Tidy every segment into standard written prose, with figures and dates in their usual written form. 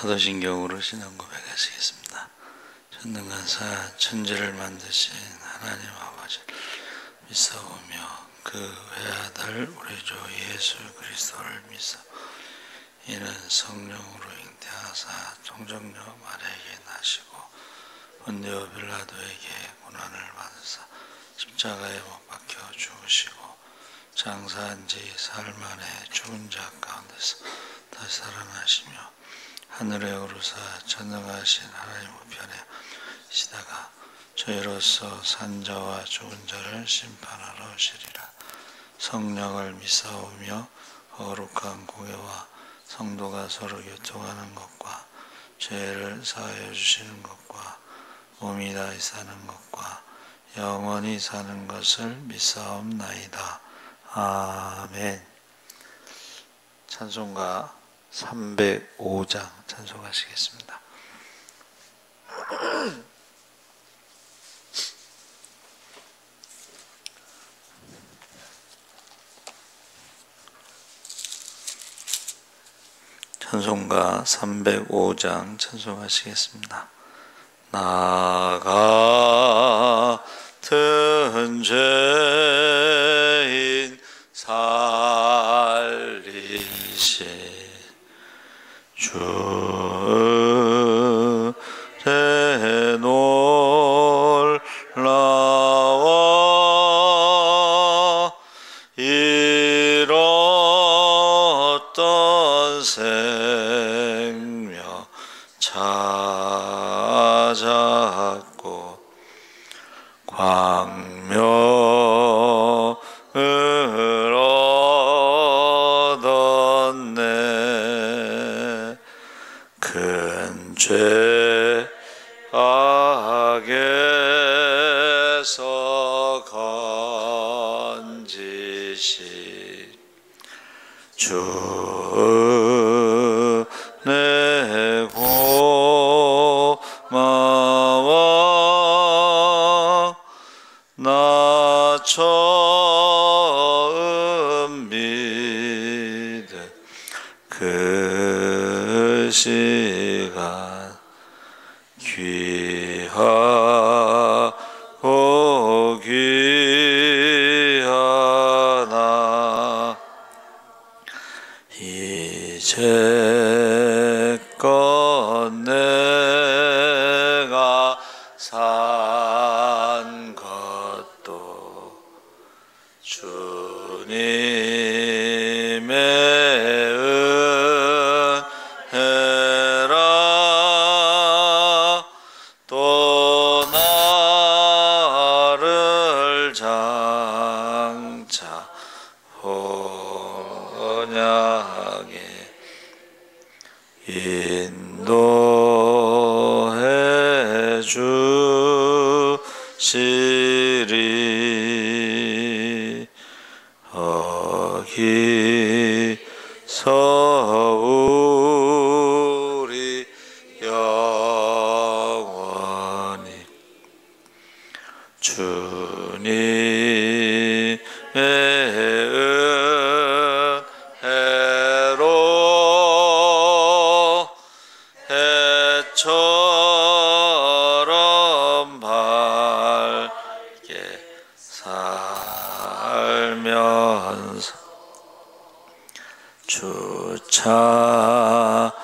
사도신경으로 신앙 고백하시겠습니다. 전능하사 천지를 만드신 하나님 아버지를 믿사오며 그 외아들 우리 주 예수 그리스도를 믿사 이는 성령으로 잉태하사 동정녀 마리아에게 나시고 본디오 빌라도에게 고난을 받으사 십자가에 못 박혀 죽으시고 장사한 지 사흘 만에 죽은 자 가운데서 다시 살아나시며 하늘에 오르사 전능하신 하나님 우편에 계시다가 저희로서 산자와 죽은 자를 심판하러 오시리라. 성령을 믿사오며 거룩한 공예와 성도가 서로 교통하는 것과 죄를 사하여 주시는 것과 몸이 다시 사는 것과 영원히 사는 것을 믿사옵나이다. 아멘. 찬송가 305장 찬송하시겠습니다. 찬송가 305장 찬송하시겠습니다. 나 같은 죄인 살리신 주의 놀라워 잃었던 생명 찾았고 광명을 얻었네. 큰 죄악에서 건지시 주 내 고마워 나 처음 믿은 그 시간 귀하고 귀하나 이제껏 내가 산 것도 주님의 은혜라. 또 나를 장차 본향에 인도해 주시리. 거기서 우리 영원히 주님의 은혜로 해처럼 밝게 살면서 주 찬양하리라.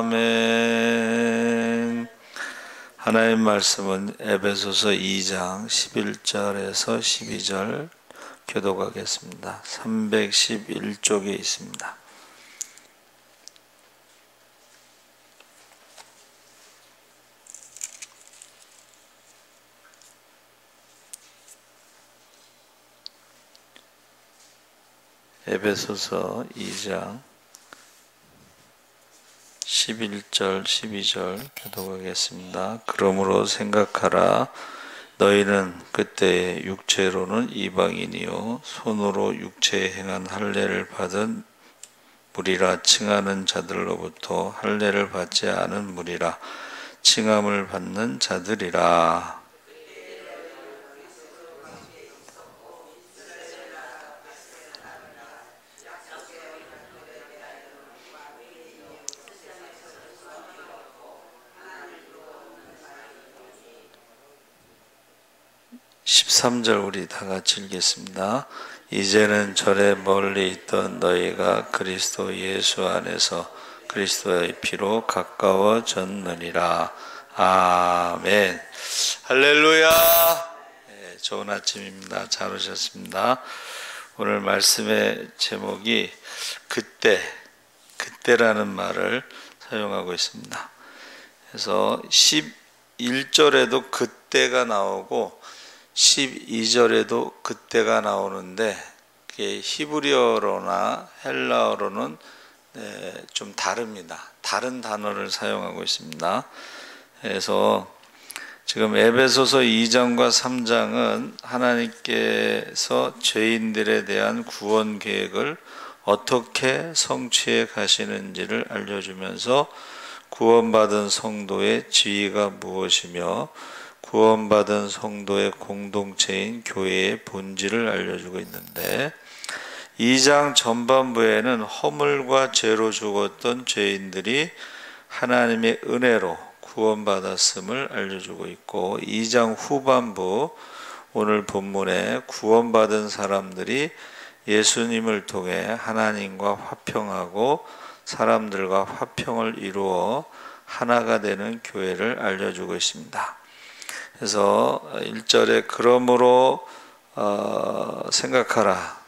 아멘. 하나님 말씀은 에베소서 2장 11절에서 12절 교독하겠습니다. 311쪽에 있습니다. 에베소서 2장 11절 12절 교독하겠습니다. 그러므로 생각하라. 너희는 그때 육체로는 이방인이요 손으로 육체에 행한 할례를 받은 무리라 칭하는 자들로부터 할례를 받지 않은 무리라 칭함을 받는 자들이라. 13절 우리 다 같이 읽겠습니다. 이제는 절에 멀리 있던 너희가 그리스도 예수 안에서 그리스도의 피로 가까워졌느니라. 아멘. 할렐루야. 네, 좋은 아침입니다. 잘 오셨습니다. 오늘 말씀의 제목이 그때라는 말을 사용하고 있습니다. 그래서 11절에도 그때가 나오고 12절에도 그때가 나오는데 그게 히브리어로나 헬라어로는 좀 다릅니다. 다른 단어를 사용하고 있습니다. 그래서 지금 에베소서 2장과 3장은 하나님께서 죄인들에 대한 구원 계획을 어떻게 성취해 가시는지를 알려주면서 구원받은 성도의 지위가 무엇이며 구원받은 성도의 공동체인 교회의 본질을 알려주고 있는데 2장 전반부에는 허물과 죄로 죽었던 죄인들이 하나님의 은혜로 구원받았음을 알려주고 있고 2장 후반부 오늘 본문에 구원받은 사람들이 예수님을 통해 하나님과 화평하고 사람들과 화평을 이루어 하나가 되는 교회를 알려주고 있습니다. 그래서 1절에 그러므로 생각하라.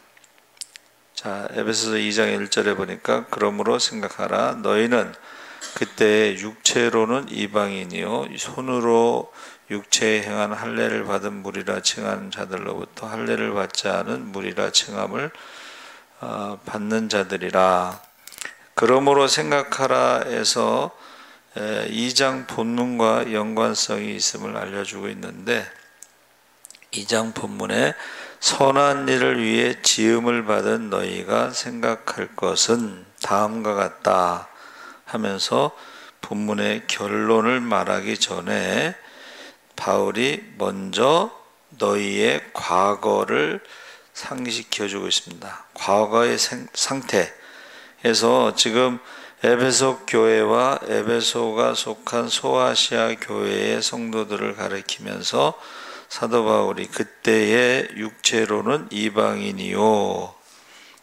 자, 에베소서 2장 1절에 보니까 그러므로 생각하라. 너희는 그때 육체로는 이방인이요 손으로 육체에 행한 할례를 받은 무리라 칭하는 자들로부터 할례를 받지 않은 무리라 칭함을 받는 자들이라. 그러므로 생각하라에서 2장 본문과 연관성이 있음을 알려주고 있는데 2장 본문에 선한 일을 위해 지음을 받은 너희가 생각할 것은 다음과 같다 하면서 본문의 결론을 말하기 전에 바울이 먼저 너희의 과거를 상기시켜주고 있습니다. 과거의 상태에서 지금 에베소 교회와 에베소가 속한 소아시아 교회의 성도들을 가리키면서 사도 바울이 그때의 육체로는 이방인이요.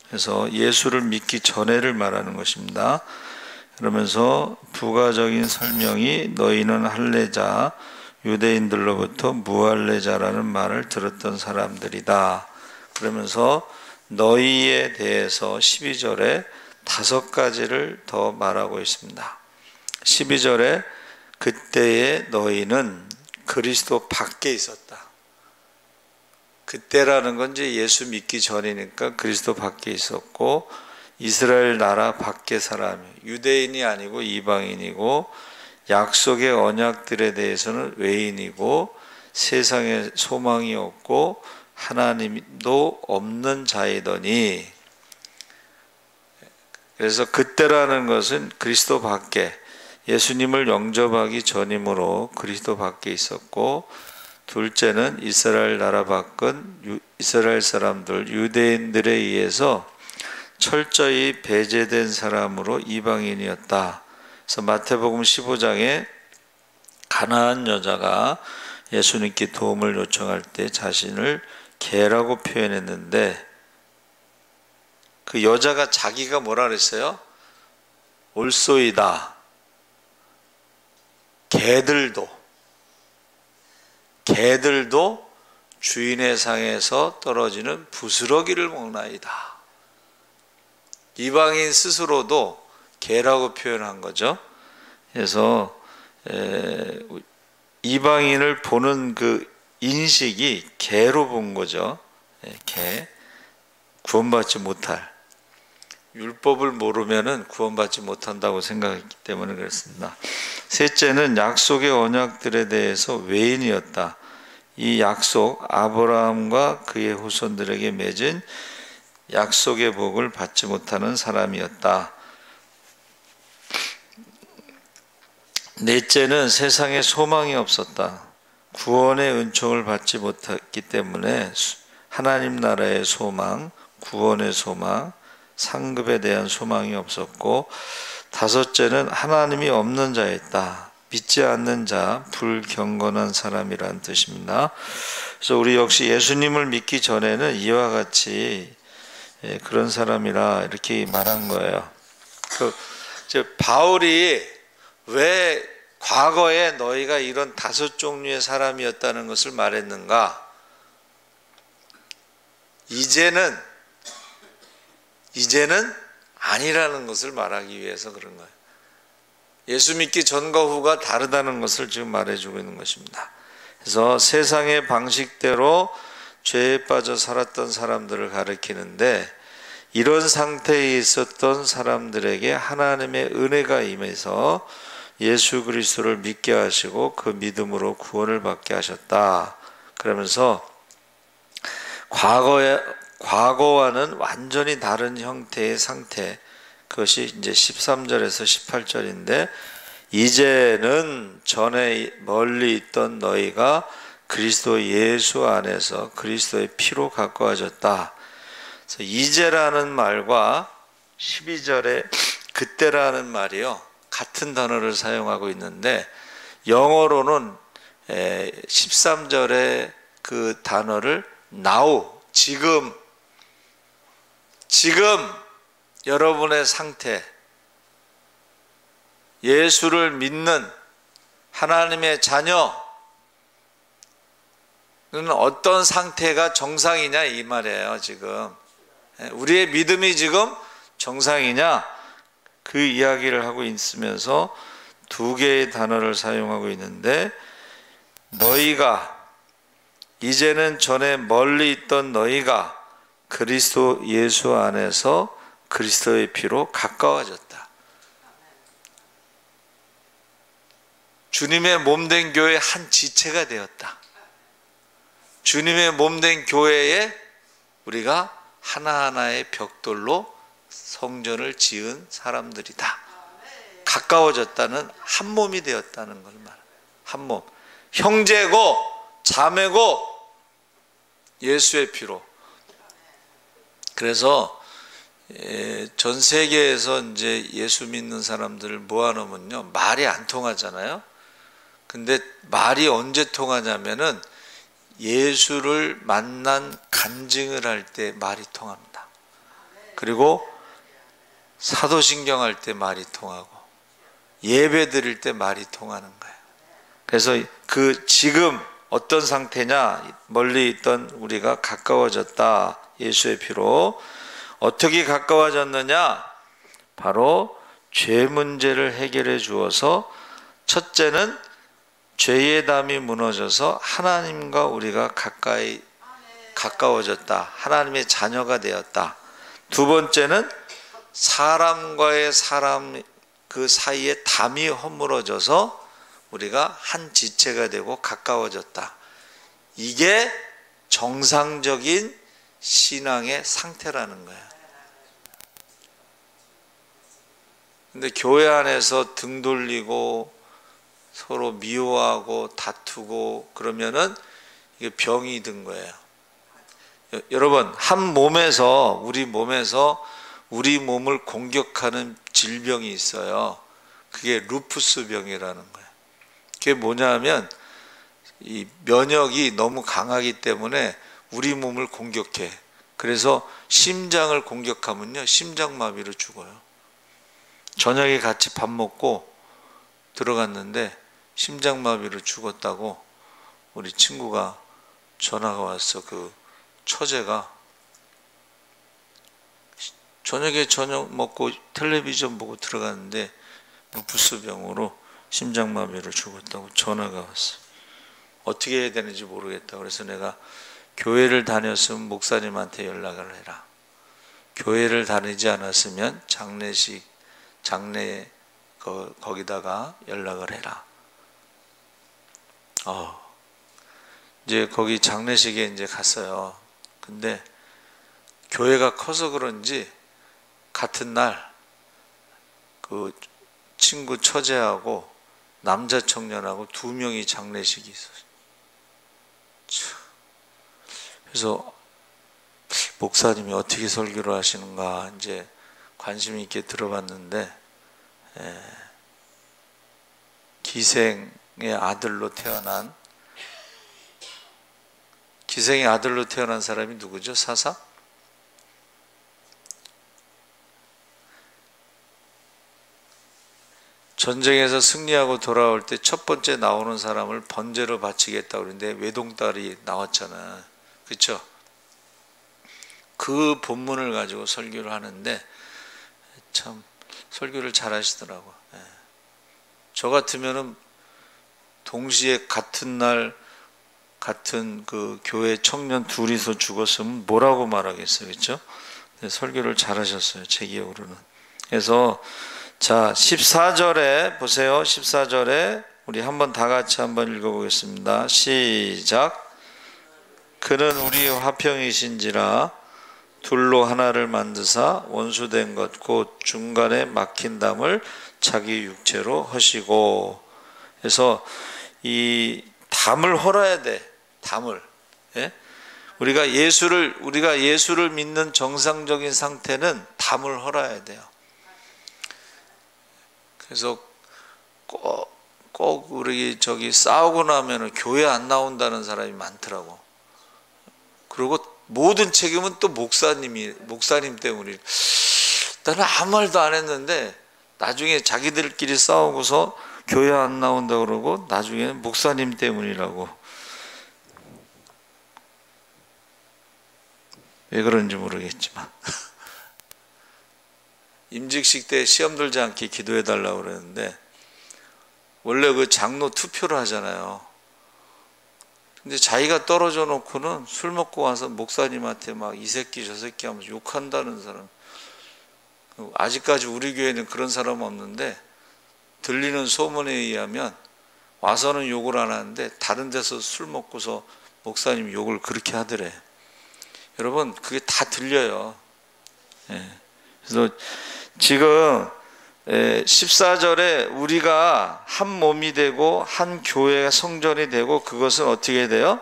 그래서 예수를 믿기 전에를 말하는 것입니다. 그러면서 부가적인 설명이 너희는 할례자, 유대인들로부터 무할례자라는 말을 들었던 사람들이다. 그러면서 너희에 대해서 12절에 5가지를 더 말하고 있습니다. 12절에 그때의 너희는 그리스도 밖에 있었다. 그때라는 건 이제 예수 믿기 전이니까 그리스도 밖에 있었고 이스라엘 나라 밖의 사람이 유대인이 아니고 이방인이고 약속의 언약들에 대해서는 외인이고 세상에 소망이 없고 하나님도 없는 자이더니 그래서 그때라는 것은 그리스도 밖에 예수님을 영접하기 전이므로 그리스도 밖에 있었고 둘째는 이스라엘 나라 밖은 이스라엘 사람들 유대인들에 의해서 철저히 배제된 사람으로 이방인이었다. 그래서 마태복음 15장에 가나안 여자가 예수님께 도움을 요청할 때 자신을 개라고 표현했는데 그 여자가 자기가 뭐라 그랬어요? 올소이다. 개들도 주인의 상에서 떨어지는 부스러기를 먹나이다. 이방인 스스로도 개라고 표현한 거죠. 그래서 이방인을 보는 그 인식이 개로 본 거죠. 개. 구원받지 못할. 율법을 모르면은 구원받지 못한다고 생각했기 때문에 그렇습니다. 셋째는 약속의 언약들에 대해서 외인이었다. 이 약속 아브라함과 그의 후손들에게 맺은 약속의 복을 받지 못하는 사람이었다. 넷째는 세상에 소망이 없었다. 구원의 은총을 받지 못했기 때문에 하나님 나라의 소망, 구원의 소망, 상급에 대한 소망이 없었고 다섯째는 하나님이 없는 자였다. 믿지 않는 자, 불경건한 사람이란 뜻입니다. 그래서 우리 역시 예수님을 믿기 전에는 이와 같이 그런 사람이라 이렇게 말한 거예요. 바울이 왜 과거에 너희가 이런 5종류의 사람이었다는 것을 말했는가? 이제는 아니라는 것을 말하기 위해서 그런 거예요. 예수 믿기 전과 후가 다르다는 것을 지금 말해주고 있는 것입니다. 그래서 세상의 방식대로 죄에 빠져 살았던 사람들을 가리키는데, 이런 상태에 있었던 사람들에게 하나님의 은혜가 임해서 예수 그리스도를 믿게 하시고 그 믿음으로 구원을 받게 하셨다. 그러면서 과거와는 완전히 다른 형태의 상태, 그것이 이제 13절에서 18절인데, 이제는 전에 멀리 있던 너희가 그리스도 예수 안에서 그리스도의 피로 가까워졌다. 그래서 이제라는 말과 12절에 그때라는 말이요, 같은 단어를 사용하고 있는데, 영어로는 13절에 그 단어를 now, 지금 여러분의 상태, 예수를 믿는 하나님의 자녀는 어떤 상태가 정상이냐 이 말이에요. 지금 우리의 믿음이 지금 정상이냐, 그 이야기를 하고 있으면서 두 개의 단어를 사용하고 있는데, 너희가, 이제는 전에 멀리 있던 너희가 그리스도 예수 안에서 그리스도의 피로 가까워졌다. 주님의 몸된 교회의 한 지체가 되었다. 주님의 몸된 교회에 우리가 하나하나의 벽돌로 성전을 지은 사람들이다. 가까워졌다는, 한 몸이 되었다는 걸 말합니다. 한 몸, 형제고 자매고 예수의 피로. 그래서 전 세계에서 이제 예수 믿는 사람들을 모아놓으면요, 말이 안 통하잖아요. 근데 말이 언제 통하냐면은 예수를 만난 간증을 할 때 말이 통합니다. 그리고 사도신경 할 때 말이 통하고 예배 드릴 때 말이 통하는 거예요. 그래서 지금 어떤 상태냐, 멀리 있던 우리가 가까워졌다. 예수의 피로. 어떻게 가까워졌느냐? 바로 죄 문제를 해결해 주어서, 첫째는 죄의 담이 무너져서 하나님과 우리가 가까워졌다. 하나님의 자녀가 되었다. 두 번째는 사람과의 사람 그 사이에 담이 허물어져서 우리가 한 지체가 되고 가까워졌다. 이게 정상적인 신앙의 상태라는 거예요. 근데 교회 안에서 등 돌리고 서로 미워하고 다투고 그러면은 이게 병이 든 거예요. 여러분, 한 몸에서, 우리 몸을 공격하는 질병이 있어요. 그게 루푸스 병이라는 거예요. 그게 뭐냐면, 이 면역이 너무 강하기 때문에 우리 몸을 공격해. 그래서 심장을 공격하면요, 심장마비로 죽어요. 저녁에 같이 밥 먹고 들어갔는데 심장마비로 죽었다고 우리 친구가 전화가 왔어. 그 처제가 저녁에 저녁 먹고 텔레비전 보고 들어갔는데 루푸스 병으로 심장마비로 죽었다고 전화가 왔어. 어떻게 해야 되는지 모르겠다. 그래서 내가 교회를 다녔으면 목사님한테 연락을 해라. 교회를 다니지 않았으면 장례 거기다가 연락을 해라. 이제 거기 장례식에 이제 갔어요. 근데 교회가 커서 그런지 같은 날 그 친구 처제하고 남자 청년하고 2명이 장례식이 있었어요. 그래서 목사님이 어떻게 설교를 하시는가 이제 관심 있게 들어봤는데, 기생의 아들로 태어난 기생의 아들로 태어난 사람이 누구죠? 사사? 전쟁에서 승리하고 돌아올 때 첫 번째 나오는 사람을 번제로 바치겠다고 그러는데 외동딸이 나왔잖아. 그렇죠? 그 본문을 가지고 설교를 하는데 참 설교를 잘 하시더라고. 저 같으면은 동시에 같은 날 같은 그 교회 청년 둘이서 죽었으면 뭐라고 말하겠어요. 그렇죠? 설교를 잘 하셨어요. 제 기억으로는. 그래서 자, 14절에 보세요. 14절에 우리 한번 다 같이 한번 읽어보겠습니다. 시작. 그는 우리 화평이신지라 둘로 하나를 만드사 원수된 것 곧 중간에 막힌 담을 자기 육체로 허시고. 그래서 이 담을 헐어야 돼. 담을. 예? 우리가 예수를 믿는 정상적인 상태는 담을 헐어야 돼요. 그래서 꼭 우리 싸우고 나면은 교회 안 나온다는 사람이 많더라고. 그리고 모든 책임은 또 목사님 때문에. 나는 아무 말도 안 했는데 나중에 자기들끼리 싸우고서 교회 안 나온다 그러고 나중에 목사님 때문이라고. 왜 그런지 모르겠지만 임직식 때 시험 들지 않게 기도해 달라고 그랬는데 원래 그 장로 투표를 하잖아요. 근데 자기가 떨어져 놓고는 술 먹고 와서 목사님한테 막 이 새끼 저 새끼 하면서 욕한다는 사람. 아직까지 우리 교회는 그런 사람은 없는데 들리는 소문에 의하면 와서는 욕을 안 하는데 다른 데서 술 먹고서 목사님 욕을 그렇게 하더래. 여러분 그게 다 들려요. 그래서 지금 14절에 우리가 한 몸이 되고 한 교회가 성전이 되고 그것은 어떻게 돼요?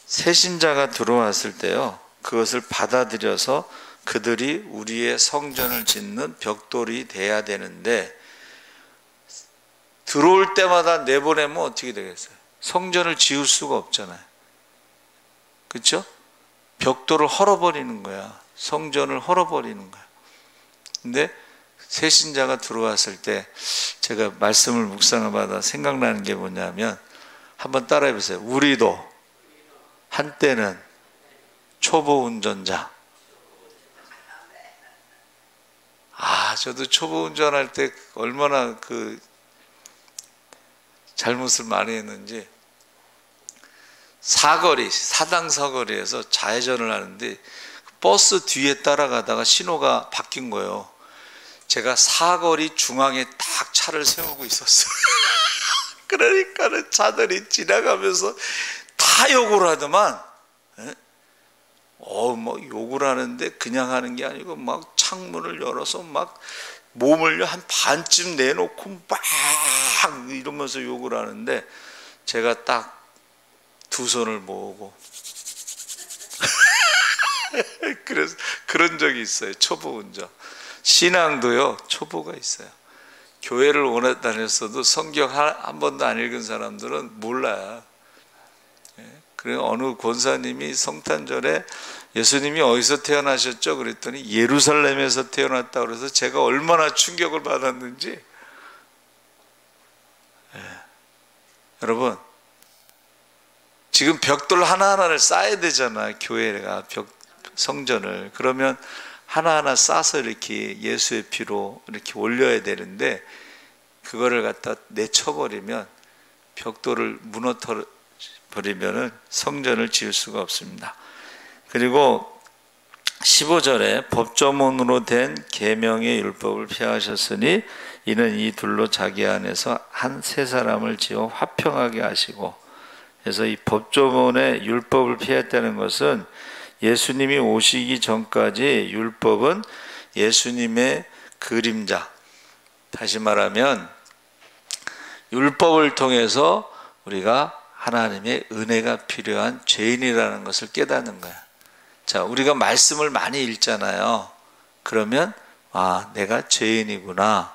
새신자가 들어왔을 때요. 그것을 받아들여서 그들이 우리의 성전을 짓는 벽돌이 돼야 되는데 들어올 때마다 내보내면 어떻게 되겠어요? 성전을 지을 수가 없잖아요. 그렇죠? 벽돌을 헐어버리는 거야. 성전을 헐어버리는 거야. 근데 새신자가 들어왔을 때 제가 말씀을 묵상을 생각나는 게 뭐냐면 한번 따라해 보세요. 우리도 한때는 초보 운전자. 저도 초보 운전할 때 얼마나 잘못을 많이 했는지. 사당 사거리에서 좌회전을 하는데 버스 뒤에 따라가다가 신호가 바뀐 거예요. 제가 사거리 중앙에 딱 차를 세우고 있었어요. 그러니까는 차들이 지나가면서 다 욕을 하더만. 뭐 욕을 하는데 그냥 하는 게 아니고 막 창문을 열어서 막 몸을 한 반쯤 내놓고 막 이러면서 욕을 하는데 제가 딱 두 손을 모으고 그래서 그런 적이 있어요. 초보 운전. 신앙도요 초보가 있어요. 교회를 오래 다녔어도 성경 한 번도 안 읽은 사람들은 몰라요. 그래서 어느 권사님이 성탄절에 예수님이 어디서 태어나셨죠? 그랬더니 예루살렘에서 태어났다고 그래서 제가 얼마나 충격을 받았는지. 여러분 지금 벽돌 하나하나를 쌓아야 되잖아. 교회가 성전을. 그러면 하나하나 싸서 이렇게 예수의 피로 이렇게 올려야 되는데 그거를 갖다 내쳐버리면 벽돌을 무너뜨려버리면 성전을 지을 수가 없습니다. 그리고 15절에 법조문으로 된 계명의 율법을 폐하셨으니 이는 이 둘로 자기 안에서 한 세 사람을 지어 화평하게 하시고. 그래서 이 법조문의 율법을 피했다는 것은 예수님이 오시기 전까지 율법은 예수님의 그림자. 다시 말하면 율법을 통해서 우리가 하나님의 은혜가 필요한 죄인이라는 것을 깨닫는 거야. 자, 우리가 말씀을 많이 읽잖아요. 그러면 내가 죄인이구나.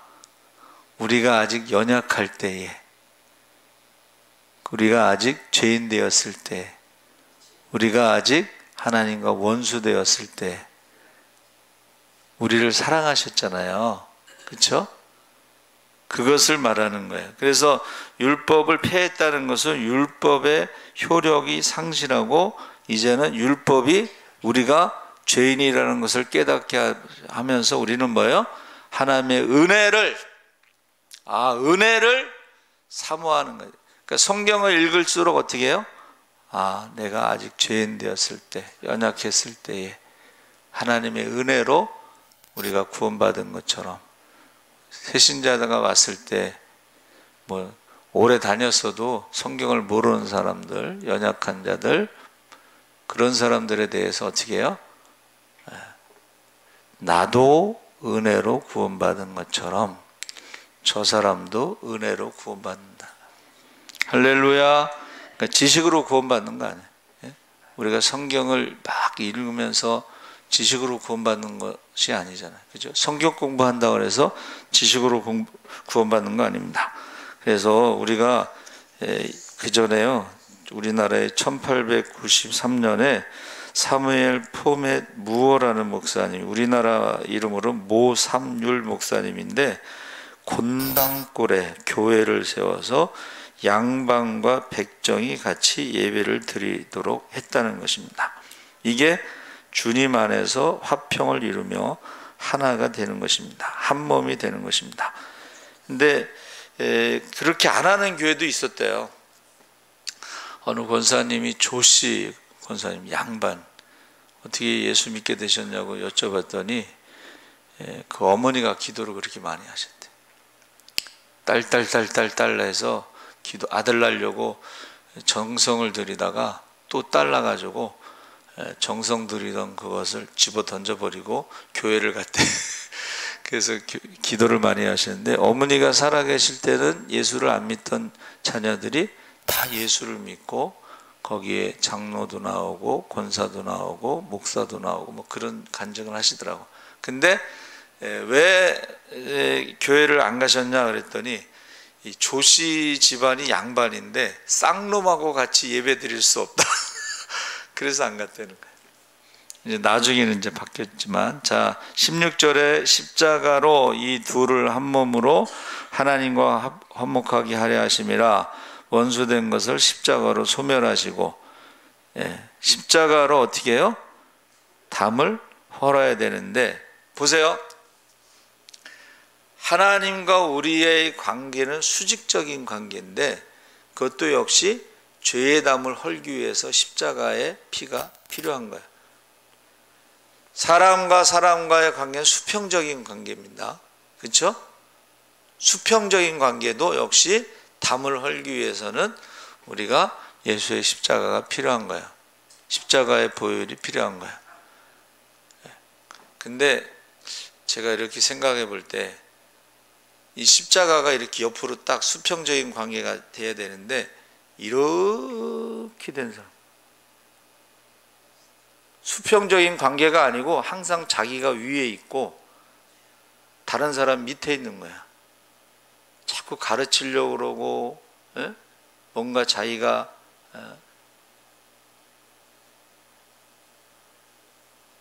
우리가 아직 연약할 때에 우리가 아직 죄인 되었을 때, 우리가 아직 하나님과 원수 되었을 때 우리를 사랑하셨잖아요. 그렇죠? 그것을 말하는 거예요. 그래서 율법을 폐했다는 것은 율법의 효력이 상실하고 이제는 율법이 우리가 죄인이라는 것을 깨닫게 하면서 우리는 뭐예요? 하나님의 은혜를 사모하는 거예요. 그러니까 성경을 읽을수록 어떻게 해요? 내가 아직 죄인 되었을 때, 연약했을 때에 하나님의 은혜로 우리가 구원받은 것처럼, 새신자가 왔을 때 오래 다녔어도 성경을 모르는 사람들, 연약한 자들, 그런 사람들에 대해서 어떻게 해요? 나도 은혜로 구원받은 것처럼 저 사람도 은혜로 구원받는다. 할렐루야. 그러니까 지식으로 구원받는 거 아니에요. 우리가 성경을 막 읽으면서 지식으로 구원받는 것이 아니잖아요. 그죠? 성경 공부한다고 해서 지식으로 구원받는 거 아닙니다. 그래서 우리가 그 전에요, 우리나라에 1893년에 사무엘 포멧 무어라는 목사님, 우리나라 이름으로 모삼율 목사님인데 곤당골에 교회를 세워서 양반과 백정이 같이 예배를 드리도록 했다는 것입니다. 이게 주님 안에서 화평을 이루며 하나가 되는 것입니다. 한 몸이 되는 것입니다. 근데 그렇게 안 하는 교회도 있었대요. 어느 권사님이 조씨 권사님, 양반, 어떻게 예수 믿게 되셨냐고 여쭤봤더니 그 어머니가 기도를 그렇게 많이 하셨대. 딸 해서 아들 낳으려고 정성을 들이다가 또 딸 낳아가지고 정성 들이던 그것을 집어 던져버리고 교회를 갔대. 그래서 기도를 많이 하시는데, 어머니가 살아계실 때는 예수를 안 믿던 자녀들이 다 예수를 믿고 거기에 장로도 나오고 권사도 나오고 목사도 나오고 그런 간증을 하시더라고. 근데 왜 교회를 안 가셨냐 그랬더니 이 조씨 집안이 양반인데 쌍놈하고 같이 예배 드릴 수 없다. 그래서 안 갔다는 거예요. 이제 나중에는 이제 바뀌었지만, 자 16절에 십자가로 이 둘을 한 몸으로 하나님과 화목하게 하려 하심이라. 원수된 것을 십자가로 소멸하시고, 십자가로 어떻게 해요? 담을 헐어야 되는데, 보세요. 하나님과 우리의 관계는 수직적인 관계인데 그것도 역시 죄의 담을 헐기 위해서 십자가의 피가 필요한 거예요. 사람과 사람과의 관계는 수평적인 관계입니다. 그렇죠? 수평적인 관계도 역시 담을 헐기 위해서는 우리가 예수의 십자가가 필요한 거예요. 십자가의 보혈이 필요한 거예요. 근데 제가 이렇게 생각해 볼 때 이 십자가가 이렇게 옆으로 딱 수평적인 관계가 돼야 되는데 이렇게 된 사람, 수평적인 관계가 아니고 항상 자기가 위에 있고 다른 사람 밑에 있는 거야. 자꾸 가르치려고 그러고, 뭔가 자기가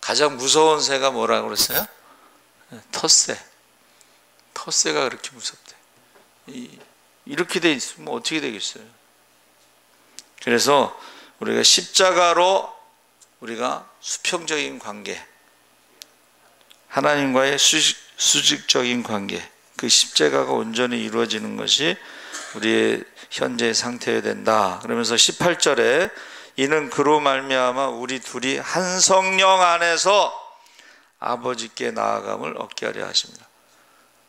가장 무서운 새가 뭐라고 그랬어요? 텃새가 그렇게 무섭대. 이렇게 돼 있으면 어떻게 되겠어요? 그래서 우리가 십자가로 우리가 수평적인 관계, 하나님과의 수직적인 관계, 그 십자가가 온전히 이루어지는 것이 우리의 현재의 상태여야 된다. 그러면서 18절에 이는 그로 말미암아 우리 둘이 한 성령 안에서 아버지께 나아감을 얻게 하려 하십니다.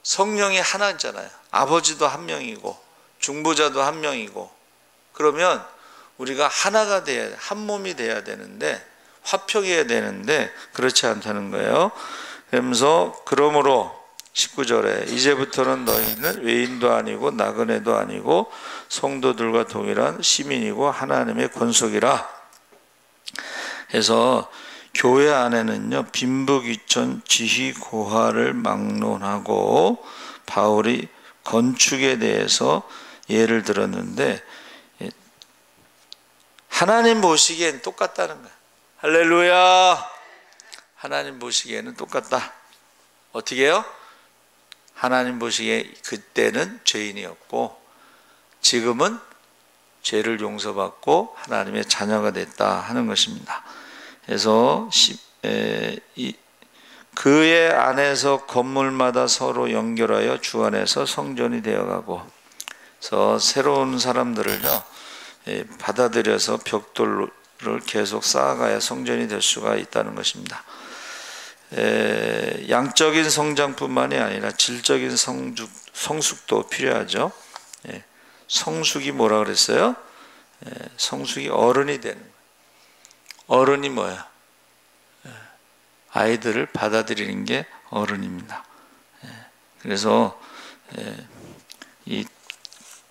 성령이 하나잖아요. 아버지도 한 명이고 중보자도 한 명이고, 그러면 우리가 하나가 돼야 돼, 한 몸이 돼야 되는데, 화평해야 되는데 그렇지 않다는 거예요. 그러면서 그러므로 19절에 이제부터는 너희는 외인도 아니고 나그네도 아니고 성도들과 동일한 시민이고 하나님의 권속이라 해서, 교회 안에는요 빈부귀천 지휘고하를 막론하고 바울이 건축에 대해서 예를 들었는데, 하나님 보시기엔 똑같다는 거야. 할렐루야. 하나님 보시기에는 똑같다. 어떻게 해요? 하나님 보시기에 그때는 죄인이었고 지금은 죄를 용서받고 하나님의 자녀가 됐다 하는 것입니다. 그래서 그의 안에서 건물마다 서로 연결하여 주 안에서 성전이 되어가고, 그래서 새로운 사람들을요 받아들여서 벽돌을 계속 쌓아가야 성전이 될 수가 있다는 것입니다. 양적인 성장뿐만이 아니라 질적인 성숙도 필요하죠. 성숙이 뭐라 그랬어요? 성숙이 어른이 되는 거예요. 어른이 뭐야? 아이들을 받아들이는 게 어른입니다. 그래서 이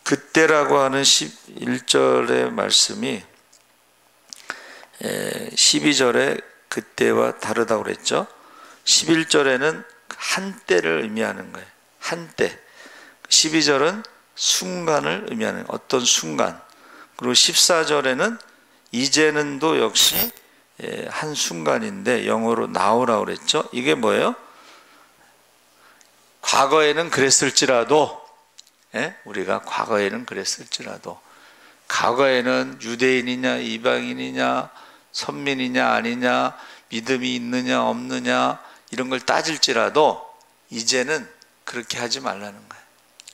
그때라고 하는 11절의 말씀이 12절에 그때와 다르다고 그랬죠. 11절에는 한때를 의미하는 거예요. 한때. 12절은 순간을 의미하는 어떤 순간. 그리고 14절에는 이제는도 역시 한 순간인데 영어로 now라고 그랬죠. 이게 뭐예요? 과거에는 그랬을지라도, 우리가 과거에는 그랬을지라도, 과거에는 유대인이냐 이방인이냐 선민이냐 아니냐 믿음이 있느냐 없느냐 이런 걸 따질지라도 이제는 그렇게 하지 말라는 거예요.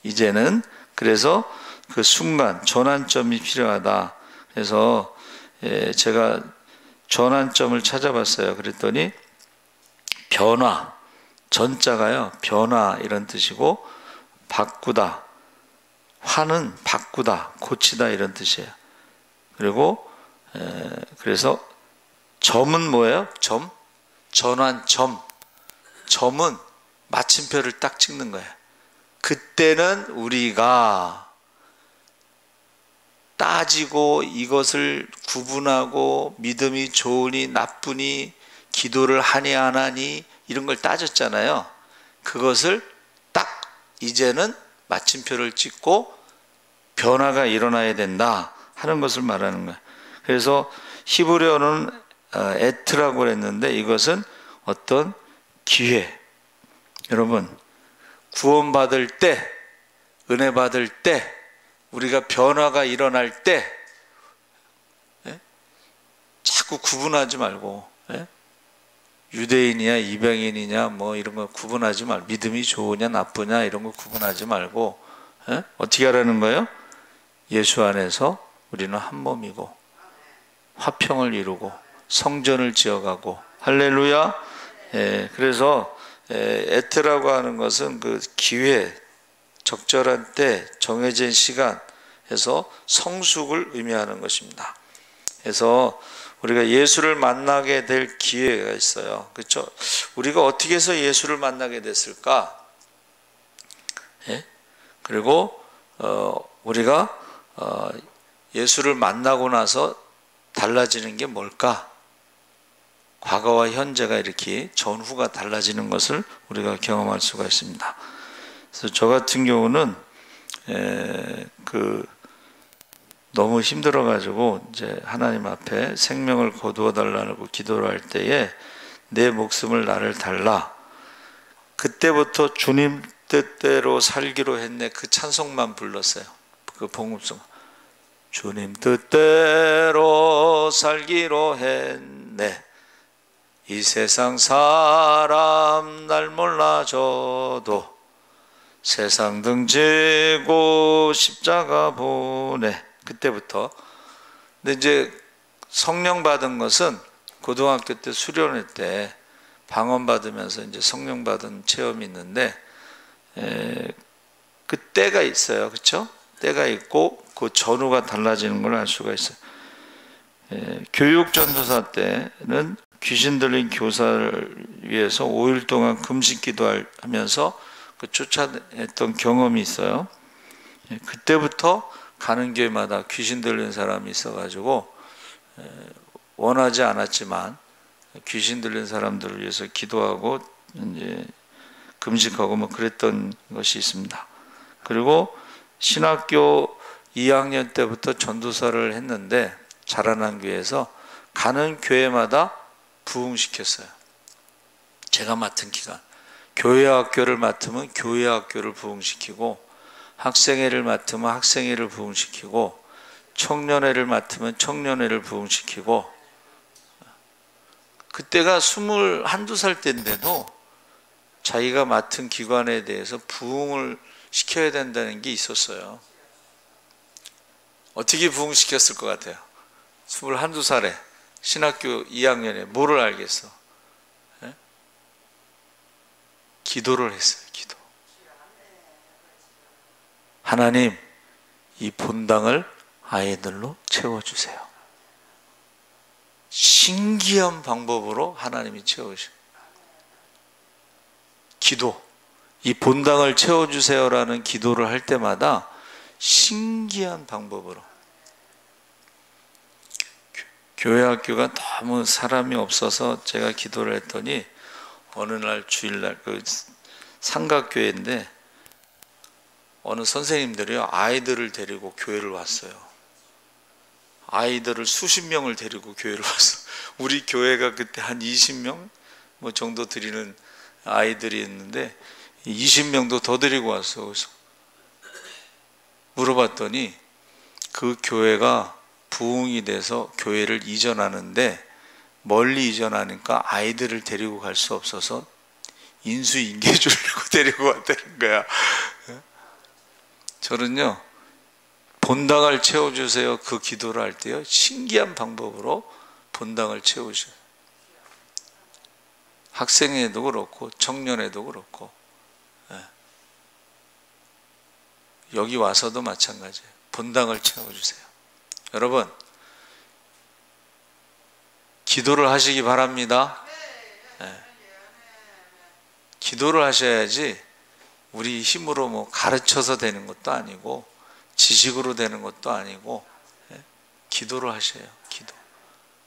이제는. 그래서 그 순간 전환점이 필요하다. 그래서 제가 전환점을 찾아봤어요. 그랬더니 변화, 전자가요 변화 이런 뜻이고, 바꾸다, 화는 바꾸다, 고치다 이런 뜻이에요. 그리고 그래서 점은 뭐예요? 점? 전환점. 점은 마침표를 딱 찍는 거예요. 그때는 우리가 따지고 이것을 구분하고 믿음이 좋으니 나쁘니 기도를 하니 안 하니 이런 걸 따졌잖아요. 그것을 딱 이제는 마침표를 찍고 변화가 일어나야 된다 하는 것을 말하는 거예요. 그래서 히브리어는 에트라고 했는데 이것은 어떤 기회. 여러분, 구원받을 때, 은혜 받을 때, 우리가 변화가 일어날 때 자꾸 구분하지 말고 유대인이냐 이방인이냐 뭐 이런 거 구분하지 말고, 믿음이 좋으냐 나쁘냐 이런 거 구분하지 말고 어떻게 하라는 거예요? 예수 안에서 우리는 한 몸이고 화평을 이루고 성전을 지어가고. 할렐루야. 그래서 에트라고 하는 것은 그 기회, 적절한 때, 정해진 시간에서 성숙을 의미하는 것입니다. 그래서 우리가 예수를 만나게 될 기회가 있어요. 그렇죠? 우리가 어떻게 해서 예수를 만나게 됐을까? 그리고 우리가 예수를 만나고 나서 달라지는 게 뭘까? 과거와 현재가 이렇게 전후가 달라지는 것을 우리가 경험할 수가 있습니다. 그래서 저 같은 경우는 너무 힘들어가지고 이제 하나님 앞에 생명을 거두어 달라고 기도를 할 때에 내 목숨을 나를 달라. 그때부터 주님 뜻대로 살기로 했네. 그 찬송만 불렀어요. 그 복음송. 주님 뜻대로 살기로 했네. 이 세상 사람 날 몰라줘도 세상 등지고 십자가 보내. 그때부터. 근데 이제 성령 받은 것은 고등학교 때 수련회 때 방언 받으면서 이제 성령 받은 체험이 있는데 그 때가 있어요. 그렇죠? 때가 있고 그 전후가 달라지는 걸 알 수가 있어요. 교육 전도사 때는 귀신 들린 교사를 위해서 5일 동안 금식 기도하면서 그 쫓아냈던 경험이 있어요. 그때부터 가는 교회마다 귀신 들린 사람이 있어가지고 원하지 않았지만 귀신 들린 사람들을 위해서 기도하고 이제 금식하고 뭐 그랬던 것이 있습니다. 그리고 신학교 2학년 때부터 전도사를 했는데 자라난 교회에서 가는 교회마다 부흥시켰어요. 제가 맡은 기간. 교회학교를 맡으면 교회학교를 부흥시키고, 학생회를 맡으면 학생회를 부흥시키고, 청년회를 맡으면 청년회를 부흥시키고, 그때가 21, 22살 때인데도 자기가 맡은 기관에 대해서 부흥을 시켜야 된다는 게 있었어요. 어떻게 부흥시켰을 것 같아요? 21, 22살에 신학교 2학년에 뭐를 알겠어? 예? 기도를 했어요. 기도. 하나님, 이 본당을 아이들로 채워주세요. 신기한 방법으로 하나님이 채우셔. 기도. 이 본당을 채워주세요라는 기도를 할 때마다 신기한 방법으로. 교회 학교가 너무 사람이 없어서 제가 기도를 했더니 어느 날 주일날 그 삼각교회인데 어느 선생님들이요 아이들을 데리고 교회를 왔어요. 아이들을 수십 명을 데리고 교회를 왔어. 우리 교회가 그때 한 20명 뭐 정도 드리는 아이들이 있는데 20명도 더 데리고 왔어. 그래서 물어봤더니 그 교회가 부흥이 돼서 교회를 이전하는데 멀리 이전하니까 아이들을 데리고 갈 수 없어서 인수인계 주려고 데리고 왔다는 거야. 저는요 본당을 채워주세요 그 기도를 할 때요 신기한 방법으로 본당을 채우셔요. 학생회도 그렇고 청년회도 그렇고 여기 와서도 마찬가지예요. 본당을 채워주세요. 여러분 기도를 하시기 바랍니다. 기도를 하셔야지 우리 힘으로 뭐 가르쳐서 되는 것도 아니고 지식으로 되는 것도 아니고 기도를 하셔요.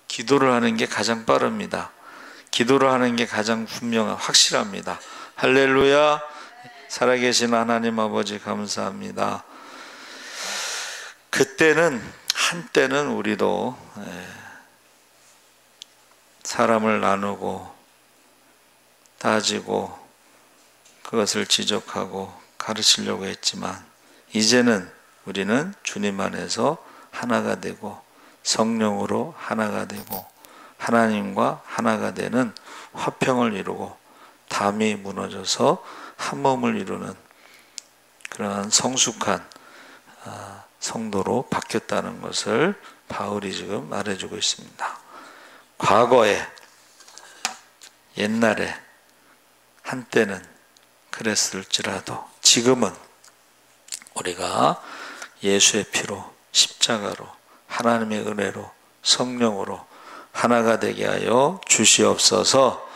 기도를 하는 게 가장 빠릅니다. 기도를 하는 게 가장 분명한 확실합니다. 할렐루야. 살아계신 하나님 아버지 감사합니다. 그때는 한때는 우리도 사람을 나누고 따지고 그것을 지적하고 가르치려고 했지만 이제는 우리는 주님 안에서 하나가 되고 성령으로 하나가 되고 하나님과 하나가 되는 화평을 이루고 담이 무너져서 한 몸을 이루는 그러한 성숙한 성도로 바뀌었다는 것을 바울이 지금 말해주고 있습니다. 과거에 옛날에 한때는 그랬을지라도 지금은 우리가 예수의 피로 십자가로 하나님의 은혜로 성령으로 하나가 되게 하여 주시옵소서.